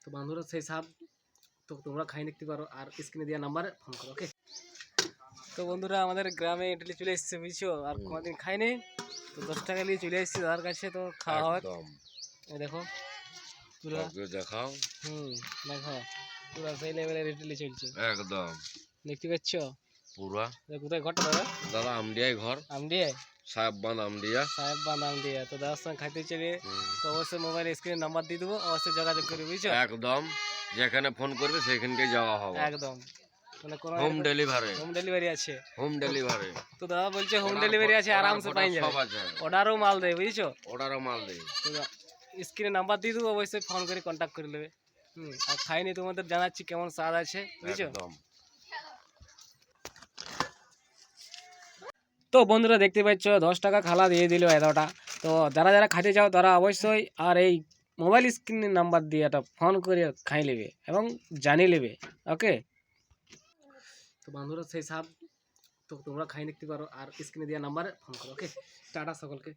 তো বন্ধুরা সেই সাপ তো তোমরা খাই নিতে পারো আর স্ক্রিনে দেওয়া নাম্বারে ফোন করো। ওকে, তো বন্ধুরা আমাদের গ্রামে ইডলি চলে এসেছে বুঝছো, আর কোনোদিন খাইনি, তো 10 টাকা নিয়ে চলে এসেছি দাদার কাছে, তো খাওয়া হবে। এই দেখো পুরো দেখাও। দেখো পুরো সেই লেভেলের ইডলি চলছে একদম, দেখতে পাচ্ছ পুরা। কোথায় ঘরটা দাদা? দাদা আমডিয়ায় ঘর, আমডিয়া, সাহেববান্ধ আমডিয়া। সাহেববান্ধ আমডিয়া। তো দাদার সঙ্গে খাইতে চলে, তো অবশ্যই মোবাইল স্ক্রিনে নাম্বার দিয়ে দেবো, অবশ্যই যোগাযোগ করবে বুঝছো। একদম, যেখানে ফোন করবে সেখানকে যাওয়া হবে। একদম, মানে কোনো হোম ডেলিভারি, হোম ডেলিভারি আছে। Home delivery. তো দাদা বলছে হোম ডেলিভারি আছে, আরামসে পাই যাবে। সব আছে, অর্ডারও মাল দেয় বুঝছো। অর্ডারও মাল দেয়। তো স্ক্রিনে নাম্বার দিয়ে দেবো, অবশ্যই ফোন করে কন্ট্যাক্ট করে নেবে। আর খাইনি তোমাদের জানাচ্ছি কেমন স্বাদ আছে বুঝছো। একদম। তো বন্ধুরা দেখতে পাচ্ছ 10 টাকা খালা দিয়ে দিল এতটা। তো যারা যারা খাইতে চাও তারা অবশ্যই আর এই মোবাইল স্ক্রিনের নাম্বার দিয়ে একটা ফোন করে খাই নেবে এবং জানিয়ে নেবে। ওকে, তো বন্ধুরা সেই সাপ তো তোমরা খাই নিতে পারো আর স্ক্রিনে দেওয়া নাম্বারে ফোন করো। ওকে, টাটা সকলকে।